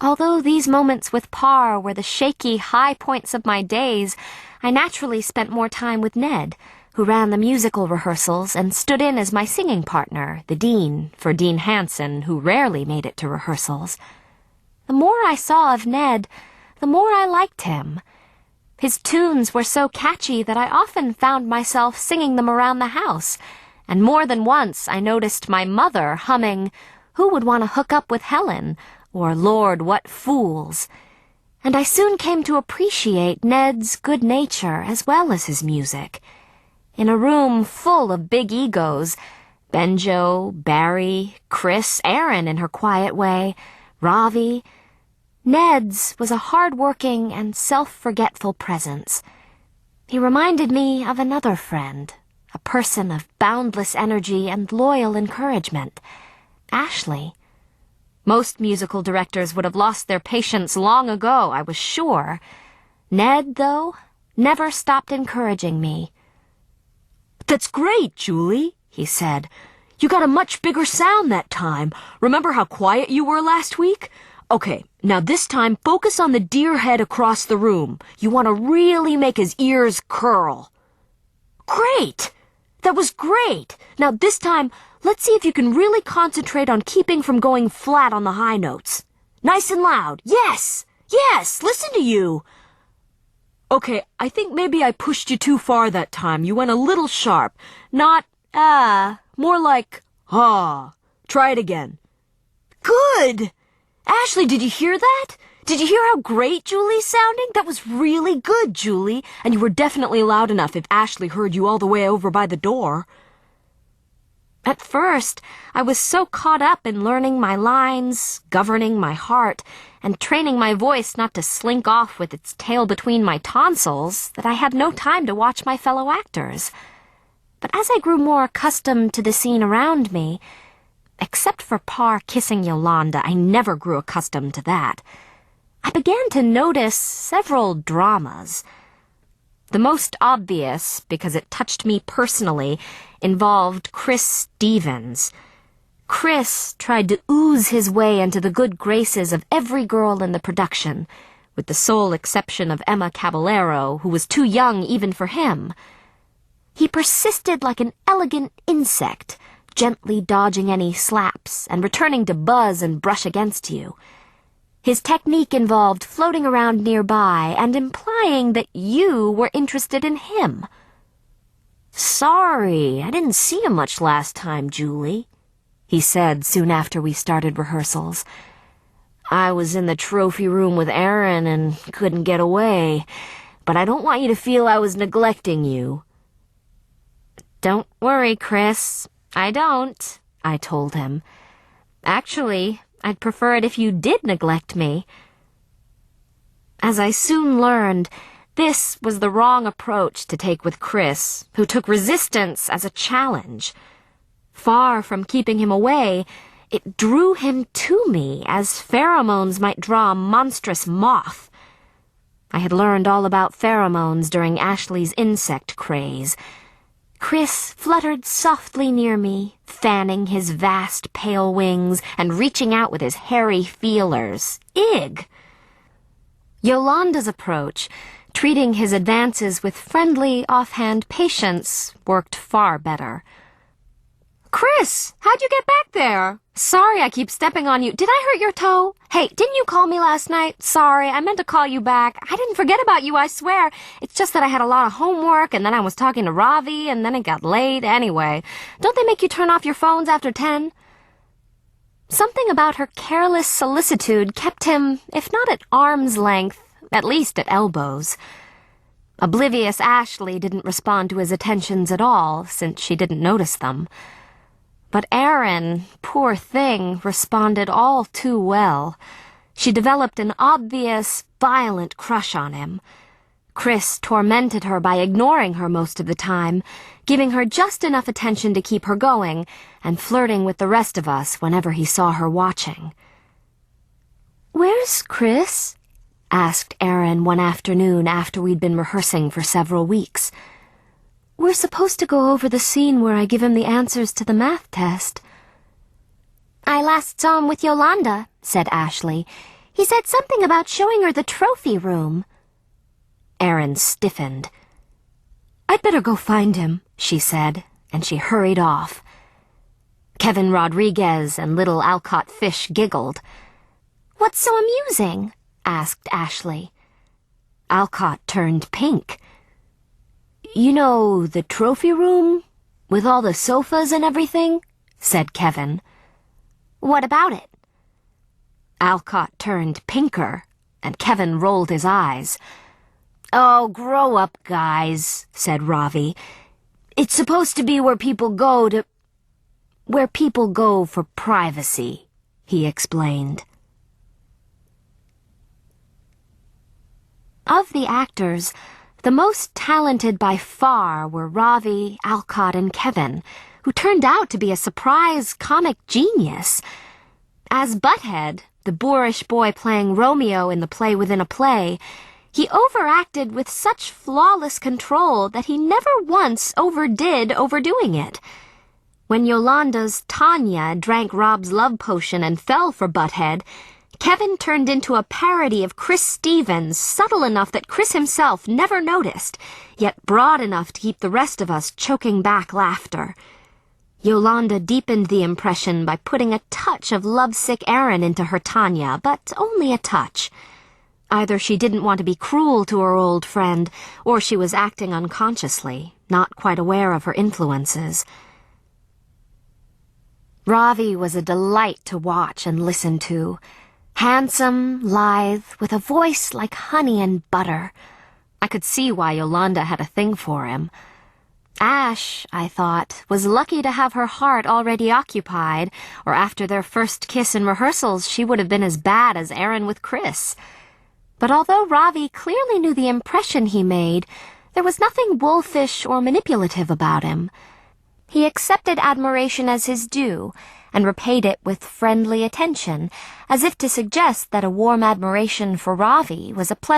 Although these moments with Parr were the shaky high points of my days, I naturally spent more time with Ned, who ran the musical rehearsals and stood in as my singing partner, the Dean, for Dean Hansen, who rarely made it to rehearsals. The more I saw of Ned, the more I liked him. His tunes were so catchy that I often found myself singing them around the house, and more than once I noticed my mother humming, "Who would want to hook up with Helen?" or "Lord, what fools!" And I soon came to appreciate Ned's good nature as well as his music. In a room full of big egos, Benjo, Barry, Chris, Erin in her quiet way, Ravi, Ned's was a hard-working and self-forgetful presence. He reminded me of another friend, a person of boundless energy and loyal encouragement, Ashley. Most musical directors would have lost their patience long ago, I was sure. Ned, though, never stopped encouraging me. "That's great, Julie," he said. "You got a much bigger sound that time. Remember how quiet you were last week? Okay, now this time focus on the deer head across the room. You want to really make his ears curl." "Great! That was great! Now this time, let's see if you can really concentrate on keeping from going flat on the high notes. Nice and loud. Yes! Yes! Listen to you!" "Okay, I think maybe I pushed you too far that time. You went a little sharp. Not, more like, ah. Try it again." "Good! Ashley, did you hear that? Did you hear how great Julie's sounding? That was really good, Julie. And you were definitely loud enough if Ashley heard you all the way over by the door." At first, I was so caught up in learning my lines, governing my heart, and training my voice not to slink off with its tail between my tonsils that I had no time to watch my fellow actors. But as I grew more accustomed to the scene around me, except for Parr kissing Yolanda, I never grew accustomed to that, I began to notice several dramas. The most obvious, because it touched me personally, involved Chris Stevens. Chris tried to ooze his way into the good graces of every girl in the production, with the sole exception of Emma Caballero, who was too young even for him. He persisted like an elegant insect, gently dodging any slaps and returning to buzz and brush against you. His technique involved floating around nearby and implying that you were interested in him. "Sorry, I didn't see you much last time, Julie," he said soon after we started rehearsals. "I was in the trophy room with Erin and couldn't get away, but I don't want you to feel I was neglecting you." "Don't worry, Chris. I don't," I told him. "Actually, I'd prefer it if you did neglect me." As I soon learned, this was the wrong approach to take with Chris, who took resistance as a challenge. Far from keeping him away, it drew him to me as pheromones might draw a monstrous moth. I had learned all about pheromones during Ashley's insect craze. Chris fluttered softly near me, fanning his vast pale wings and reaching out with his hairy feelers. Ig! Yolanda's approach, treating his advances with friendly, offhand patience, worked far better. "Chris, how'd you get back there?" "Sorry I keep stepping on you. Did I hurt your toe? Hey, didn't you call me last night? Sorry, I meant to call you back. I didn't forget about you, I swear. It's just that I had a lot of homework, and then I was talking to Ravi, and then it got late. Anyway, don't they make you turn off your phones after 10? Something about her careless solicitude kept him, if not at arm's length, at least at elbows. Oblivious Ashley didn't respond to his attentions at all, since she didn't notice them. But Erin, poor thing, responded all too well. She developed an obvious, violent crush on him. Chris tormented her by ignoring her most of the time, giving her just enough attention to keep her going, and flirting with the rest of us whenever he saw her watching. "Where's Chris?" asked Erin one afternoon after we'd been rehearsing for several weeks. "We're supposed to go over the scene where I give him the answers to the math test." "I last saw him with Yolanda," said Ashley. He said something about showing her the trophy room. Erin stiffened. I'd better go find him, she said, and she hurried off. Kevin Rodriguez and little Alcott Fish giggled. What's so amusing? asked Ashley. Alcott turned pink. You know, the trophy room, with all the sofas and everything, said Kevin. What about it? Alcott turned pinker, and Kevin rolled his eyes. Oh, grow up, guys, said Ravi. It's supposed to be where people go for privacy, he explained. Of the actors, the most talented by far were Ravi, Alcott, and Kevin, who turned out to be a surprise comic genius. As Butthead, the boorish boy playing Romeo in the play within a play, he overacted with such flawless control that he never once overdid overdoing it. When Yolanda's Tanya drank Rob's love potion and fell for Butthead, Kevin turned into a parody of Chris Stevens, subtle enough that Chris himself never noticed, yet broad enough to keep the rest of us choking back laughter. Yolanda deepened the impression by putting a touch of lovesick Erin into her Tanya, but only a touch. Either she didn't want to be cruel to her old friend, or she was acting unconsciously, not quite aware of her influences. Ravi was a delight to watch and listen to. Handsome, lithe, with a voice like honey and butter. I could see why Yolanda had a thing for him. Ash, I thought, was lucky to have her heart already occupied, or after their first kiss in rehearsals she would have been as bad as Erin with Chris. But although Ravi clearly knew the impression he made, there was nothing wolfish or manipulative about him. He accepted admiration as his due, and repaid it with friendly attention, as if to suggest that a warm admiration for Ravi was a pleasure.